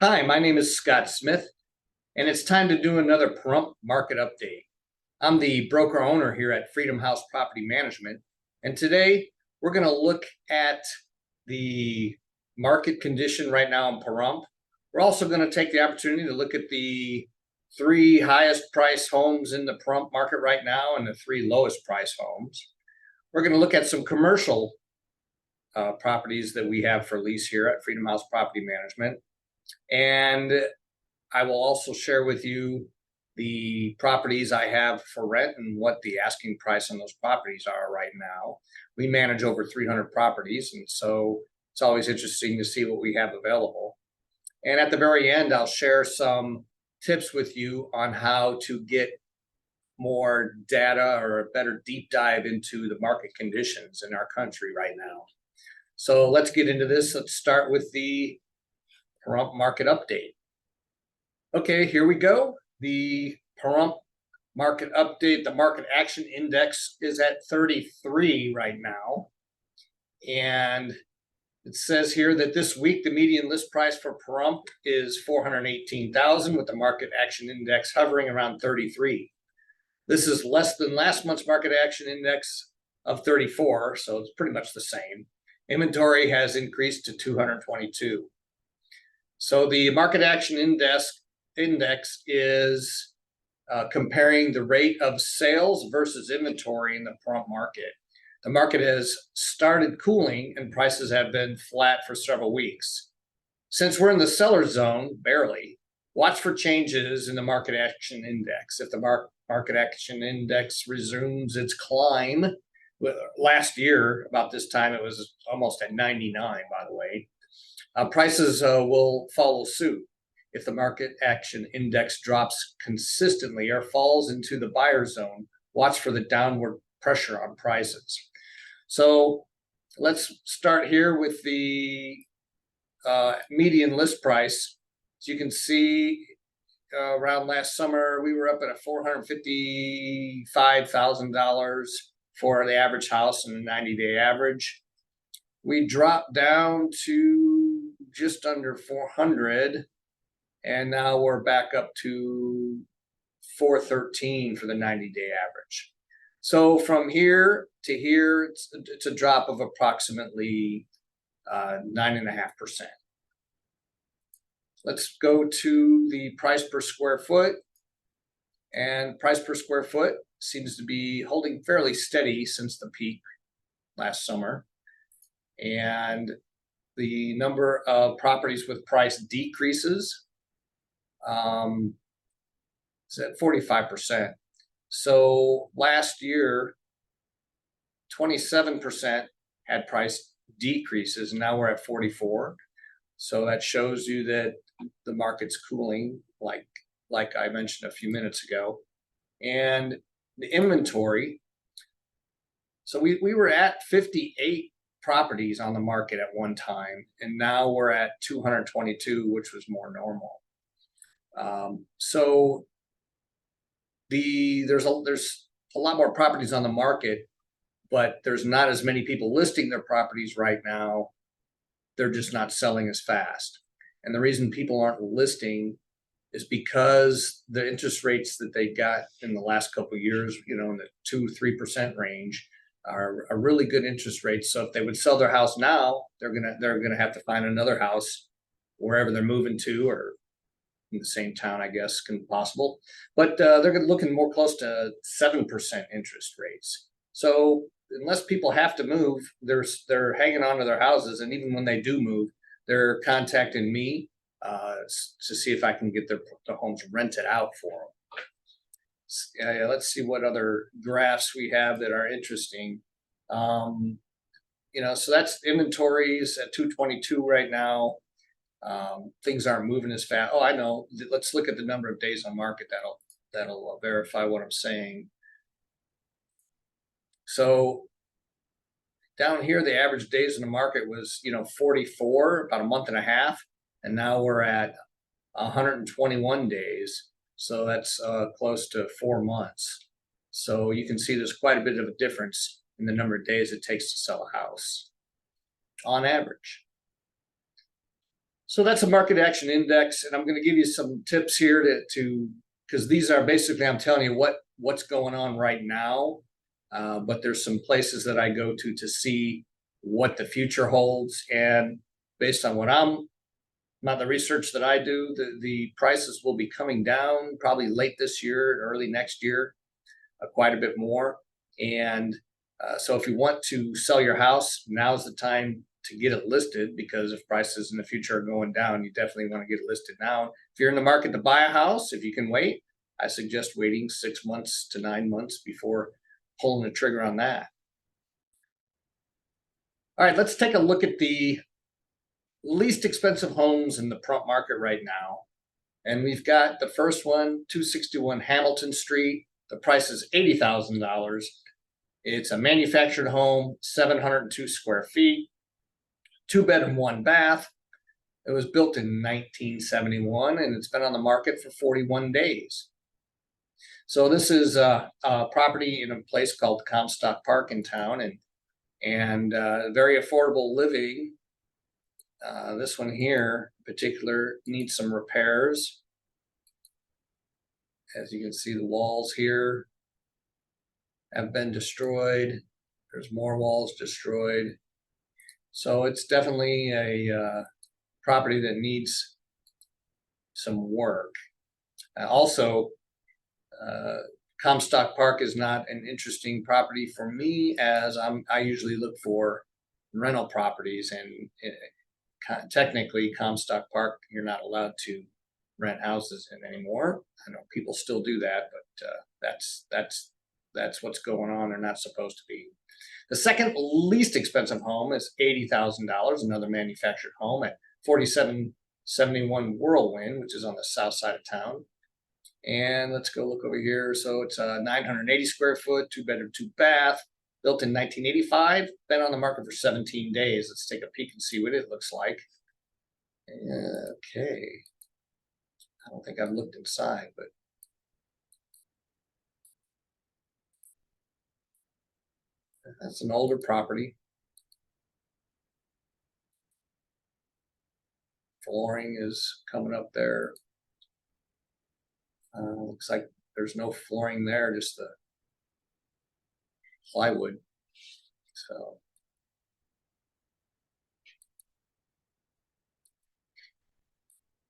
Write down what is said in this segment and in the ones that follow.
Hi, my name is Scott Smith, and it's time to do another Pahrump market update. I'm the broker owner here at Freedom House Property Management, and today we're going to look at the market condition right now in Pahrump. We're also going to take the opportunity to look at the three highest priced homes in the Pahrump market right now and the three lowest priced homes. We're going to look at some commercial properties that we have for lease here at Freedom House Property Management. And I will also share with you the properties I have for rent and what the asking price on those properties are right now. We manage over 300 properties, and so it's always interesting to see what we have available. And at the very end, I'll share some tips with you on how to get more data or a better deep dive into the market conditions in our country right now. So let's get into this. Let's start with the Pahrump market update. Okay, here we go. The Pahrump market update, the market action index is at 33 right now. And it says here that this week, the median list price for Pahrump is $418,000 with the market action index hovering around 33. This is less than last month's market action index of 34, so it's pretty much the same. Inventory has increased to 222. So the market action index is comparing the rate of sales versus inventory in the Pahrump market. The market has started cooling and prices have been flat for several weeks. Since we're in the seller zone, barely, watch for changes in the market action index. If the market action index resumes its climb, last year about this time it was almost at 99, by the way. Prices will follow suit. If the market action index drops consistently or falls into the buyer zone, watch for the downward pressure on prices. So let's start here with the median list price. As you can see, around last summer, we were up at a $455,000 for the average house in a 90-day average. We dropped down to just under 400, and now we're back up to 413 for the 90-day average. So from here to here, it's a drop of approximately 9.5%. Let's go to the price per square foot, and price per square foot seems to be holding fairly steady since the peak last summer. And the number of properties with price decreases is at 45%. So last year, 27% had price decreases, and now we're at 44. So that shows you that the market's cooling, like I mentioned a few minutes ago. And the inventory, so we were at 58 properties on the market at one time, and now we're at 222, which was more normal. So there's a lot more properties on the market, but there's not as many people listing their properties right now. They're just not selling as fast. And the reason people aren't listing is because the interest rates that they got in the last couple of years, in the 2-3% range, are a really good interest rate. So if they would sell their house now, they're gonna have to find another house wherever they're moving to, or in the same town, I guess, can possible. But they're looking more close to 7% interest rates. So unless people have to move, they're hanging on to their houses, and even when they do move, they're contacting me to see if I can get the homes rented out for them. Let's see what other graphs we have that are interesting. So that's inventories at 222 right now. Things aren't moving as fast. Oh, I know. Let's look at the number of days on market. That'll verify what I'm saying. So down here, the average days in the market was 44, about a month and a half, and now we're at 121 days. So that's close to 4 months. So you can see there's quite a bit of a difference in the number of days it takes to sell a house on average. So that's a market action index, and I'm going to give you some tips here to because these are basically, I'm telling you what's going on right now, but there's some places that I go to see what the future holds, and based on what I'm not the research that I do, the prices will be coming down probably late this year, early next year, quite a bit more. And so if you want to sell your house, now's the time to get it listed, because if prices in the future are going down, you definitely want to get it listed now. If you're in the market to buy a house, if you can wait, I suggest waiting 6 months to 9 months before pulling the trigger on that. All right, let's take a look at the least expensive homes in the Pahrump market right now. And we've got the first one, 261 Hamilton Street. The price is $80,000. It's a manufactured home, 702 square feet, 2-bedroom, 1-bath. It was built in 1971, and it's been on the market for 41 days. So this is a property in a place called Comstock Park in town, and very affordable living. This one here in particular needs some repairs. As you can see, the walls here have been destroyed. There's more walls destroyed. So it's definitely a property that needs some work. Also, Comstock Park is not an interesting property for me, as I usually look for rental properties, and technically Comstock Park, you're not allowed to rent houses in anymore. I know people still do that, but that's what's going on. They're not supposed to be. The second least expensive home is $80,000, another manufactured home at 4771 Whirlwind, which is on the south side of town. And let's go look over here. So it's a 980 square foot, 2-bedroom, 2-bath, built in 1985, been on the market for 17 days. Let's take a peek and see what it looks like. Okay. I don't think I've looked inside, but that's an older property. Flooring is coming up there. Looks like there's no flooring there, just the plywood. So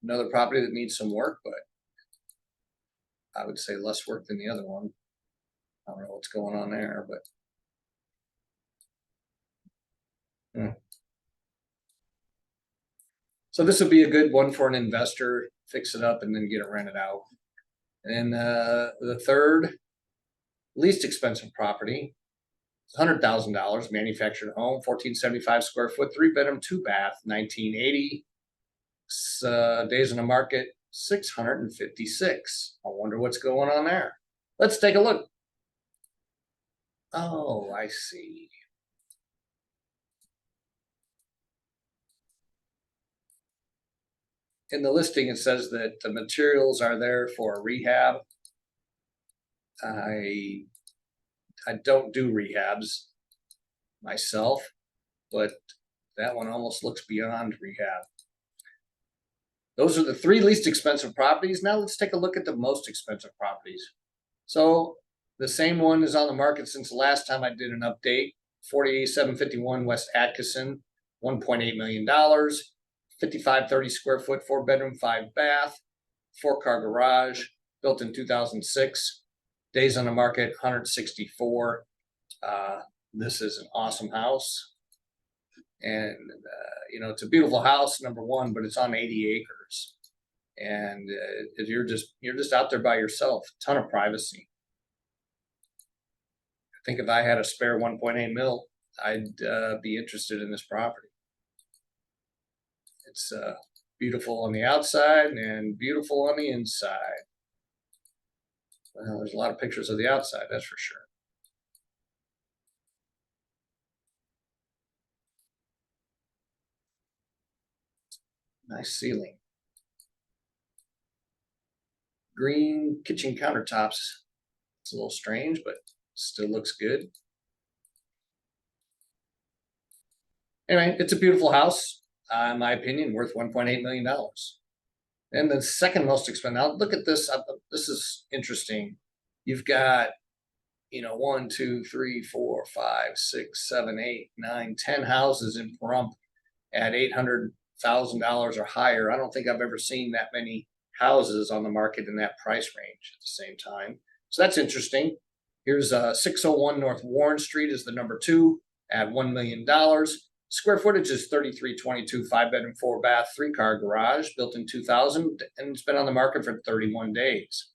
another property that needs some work, but I would say less work than the other one. I don't know what's going on there, but so this would be a good one for an investor. Fix it up and then get it rented out. And the third least expensive property, $100,000, manufactured home, 1475 square foot, 3-bedroom, 2-bath, 1980. Days on the market, 656. I wonder what's going on there. Let's take a look. Oh, I see. In the listing, it says that the materials are there for rehab. I don't do rehabs myself, but that one almost looks beyond rehab. Those are the 3 least expensive properties. Now let's take a look at the most expensive properties. So the same one is on the market since the last time I did an update. 4751 West Atkinson, $1.8 million, 5530 square foot, 4-bedroom, 5-bath, 4-car garage, built in 2006. Days on the market, 164. This is an awesome house. And, it's a beautiful house, number one, but it's on 80 acres. And you're just out there by yourself, ton of privacy. I think if I had a spare 1.8 mil, I'd be interested in this property. It's beautiful on the outside and beautiful on the inside. Well, there's a lot of pictures of the outside, that's for sure. Nice ceiling. Green kitchen countertops. It's a little strange, but still looks good. Anyway, it's a beautiful house. in my opinion, worth $1.8 million. And the second most expensive, now look at this. This is interesting. You've got, 1, 2, 3, 4, 5, 6, 7, 8, 9, 10 houses in Pahrump at $800,000 or higher. I don't think I've ever seen that many houses on the market in that price range at the same time. So that's interesting. Here's 601 North Warren Street is the number 2 at $1 million. Square footage is 3322, 5-bedroom, 4-bath, 3-car garage, built in 2000, and it's been on the market for 31 days.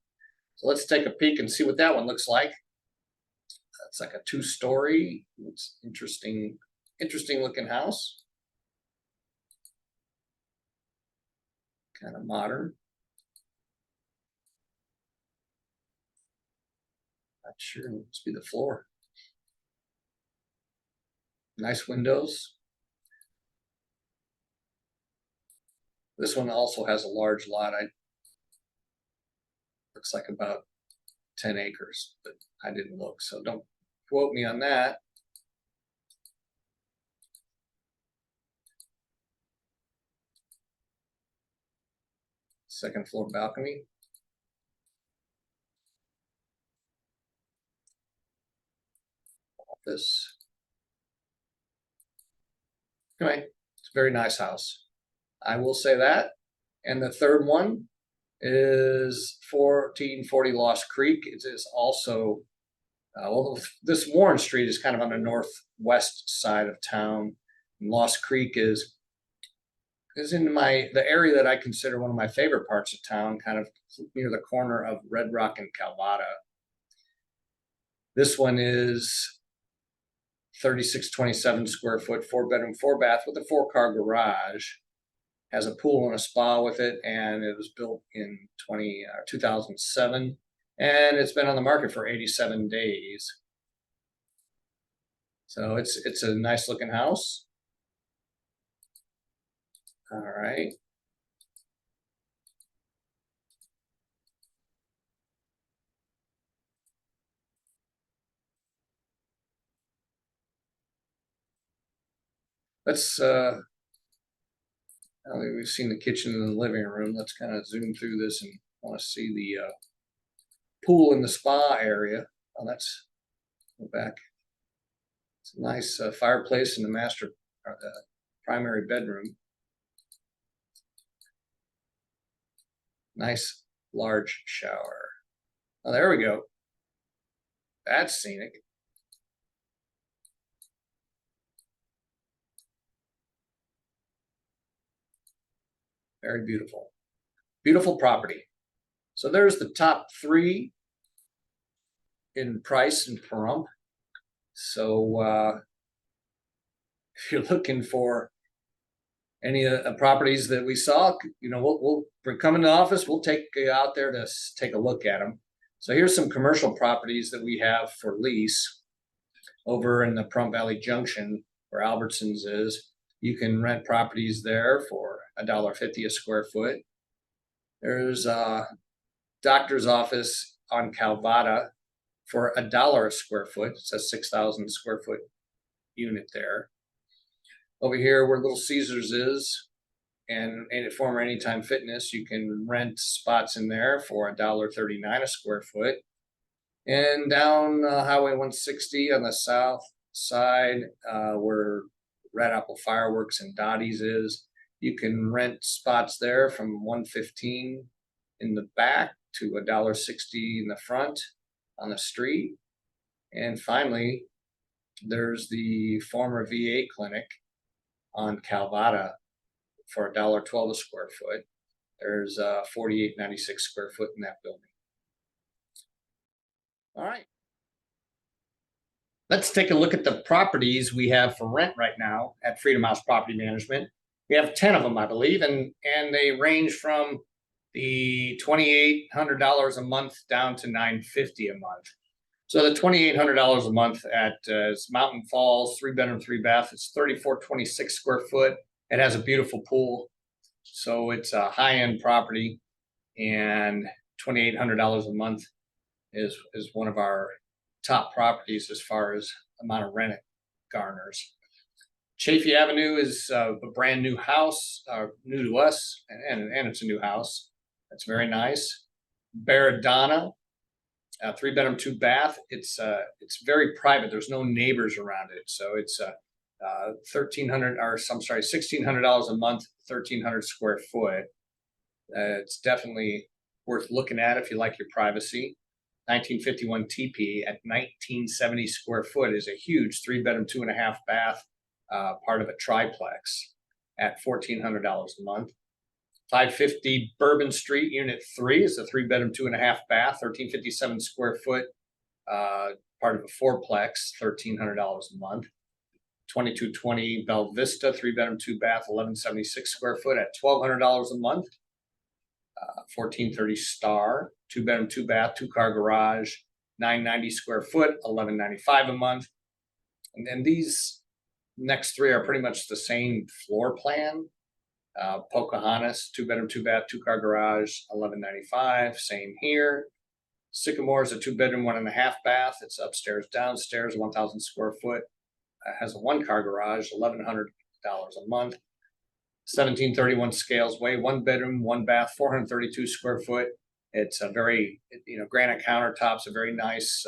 So let's take a peek and see what that one looks like. It's like a 2-story. It's interesting looking house. Kind of modern. Not sure. It must be the floor. Nice windows. This one also has a large lot. Looks like about 10 acres, but I didn't look, so don't quote me on that. Second floor balcony. Office. Anyway, it's a very nice house. I will say that. And the third one is 1440 Lost Creek. It is also, well, this Warren Street is kind of on the northwest side of town. And Lost Creek is in the area that I consider one of my favorite parts of town, kind of near the corner of Red Rock and Calvada. This one is 3627 square foot, 4-bedroom, 4-bath with a 4-car garage. Has a pool and a spa with it, and it was built in 2007, and it's been on the market for 87 days. So it's a nice looking house. All right. Let's now that we've seen the kitchen and the living room, let's kind of zoom through this and want to see the pool in the spa area. Oh, let's go back. It's a nice fireplace in the master primary bedroom. Nice large shower. Oh, there we go. That's scenic. Very beautiful. Beautiful property. So there's the top 3 in price in Pahrump. So if you're looking for any of the properties that we saw, we're coming to the office. We'll take you out there to take a look at them. So here's some commercial properties that we have for lease over in the Pahrump Valley Junction where Albertsons is. You can rent properties there for $1.50 a square foot. There's a doctor's office on Calvada for $1 a square foot. It's a 6,000 square foot unit there. Over here where Little Caesars is and former Anytime Fitness, you can rent spots in there for $1.39 a square foot. And down Highway 160 on the south side where Red Apple Fireworks and Dottie's is, you can rent spots there from $1.15 in the back to $1.60 in the front on the street. And finally, there's the former VA clinic on Calvada for $1.12 a square foot. There's 48.96 square foot in that building. All right. Let's take a look at the properties we have for rent right now at Freedom House Property Management. We have 10 of them, I believe, and they range from the $2,800 a month down to $950 a month. So the $2,800 a month at Mountain Falls, 3-bedroom, 3-bath. It's 3,426 square foot. It has a beautiful pool, so it's a high-end property, and $2,800 a month is one of our top properties as far as amount of rent it garners. Chafee Avenue is a brand new house, new to us, and it's a new house. That's very nice. Baradonna, 3 bedroom, 2 bath. It's very private. There's no neighbors around it, so it's $1,300, or I'm sorry, $1,600 a month, 1,300 square foot. It's definitely worth looking at if you like your privacy. 1951 TP at 1970 square foot is a huge 3 bedroom, 2.5 bath, part of a triplex at $1,400 a month. 550 Bourbon Street, Unit 3 is a 3 bedroom, 2.5 bath, 1,357 square foot, part of a fourplex, $1,300 a month. 2220 Belle Vista, 3 bedroom, 2 bath, 1,176 square foot at $1,200 a month. 1430 Star, 2 bedroom, 2 bath, 2-car garage, 990 square foot, 1,195 a month. And then these next three are pretty much the same floor plan. Pocahontas, 2 bedroom, 2 bath, 2-car garage, 1,195. Same here. Sycamore is a 2 bedroom, 1.5 bath. It's upstairs, downstairs, 1,000 square foot. Has a 1-car garage, $1,100 a month. 1731 Scales Way, 1 bedroom, 1 bath, 432 square foot. It's a very, granite countertops, a very nice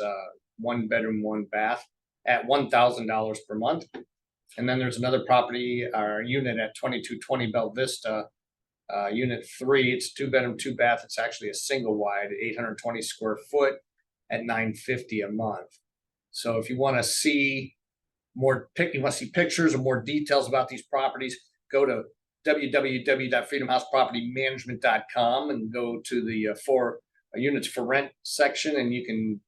1 bedroom, 1 bath at $1,000 per month. And then there's another property or unit at 2220 Belle Vista, Unit 3. It's 2 bedroom, 2 bath. It's actually a single wide, 820 square foot at $950 a month. So if you want to see pictures or more details about these properties, go to www.freedomhousepropertymanagement.com and go to the for units for rent section, and you can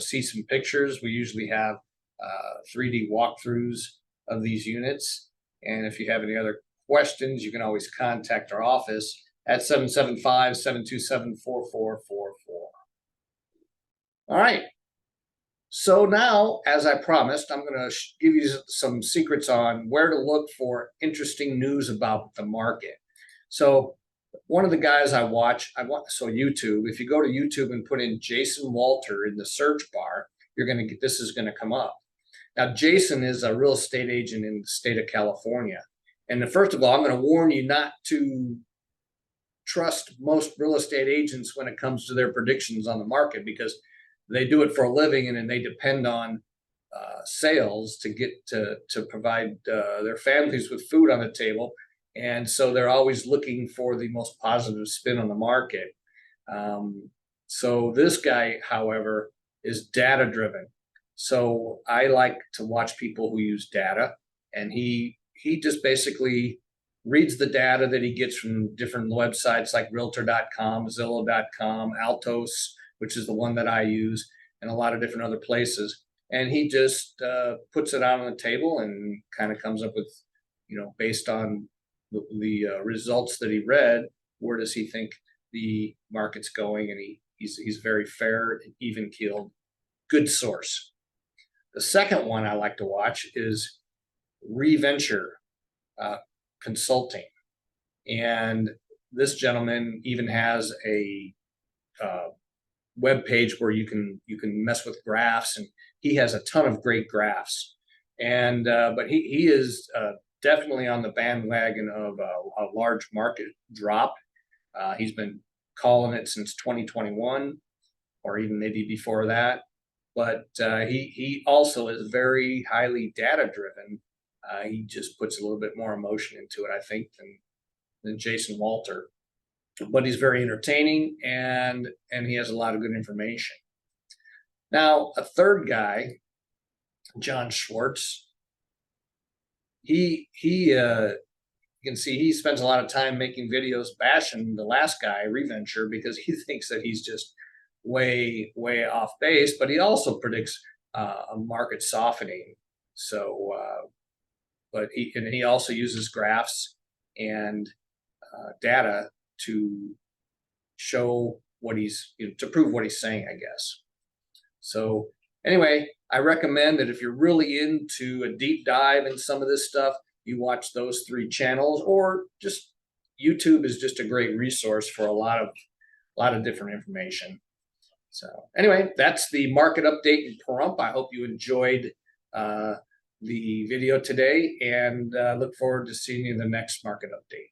see some pictures. We usually have 3D walkthroughs of these units, and if you have any other questions, you can always contact our office at 775-727-4444. All right. So now, as I promised, I'm going to give you some secrets on where to look for interesting news about the market. So one of the guys I watch, YouTube, if you go to YouTube and put in Jason Walter in the search bar, this is going to come up. Now, Jason is a real estate agent in the state of California. And first of all, I'm going to warn you not to trust most real estate agents when it comes to their predictions on the market, because they do it for a living, and then they depend on sales to get to provide their families with food on the table. And so they're always looking for the most positive spin on the market. So this guy, however, is data driven. So I like to watch people who use data, and he just basically reads the data that he gets from different websites like Realtor.com, Zillow.com, Altos, which is the one that I use, and a lot of different other places. And he just puts it out on the table and kind of comes up with, based on the results that he read, where does he think the market's going? And he's very fair and even keeled, good source. The second one I like to watch is Reventure Consulting. And this gentleman even has a web page where you can mess with graphs, and he has a ton of great graphs. And but he is definitely on the bandwagon of a large market drop. He's been calling it since 2021, or even maybe before that. But he also is very highly data driven. He just puts a little bit more emotion into it, I think, than Jason Walter. But he's very entertaining, and he has a lot of good information. Now, a third guy, John Schwartz, you can see he spends a lot of time making videos bashing the last guy, Reventure, because he thinks that he's just way off base, but he also predicts a market softening. So, but he also uses graphs and data to show what to prove what he's saying, I guess. So anyway, I recommend that if you're really into a deep dive in some of this stuff, you watch those 3 channels, or just YouTube is just a great resource for a lot of different information. So anyway, that's the market update in Pahrump. I hope you enjoyed the video today, and look forward to seeing you in the next market update.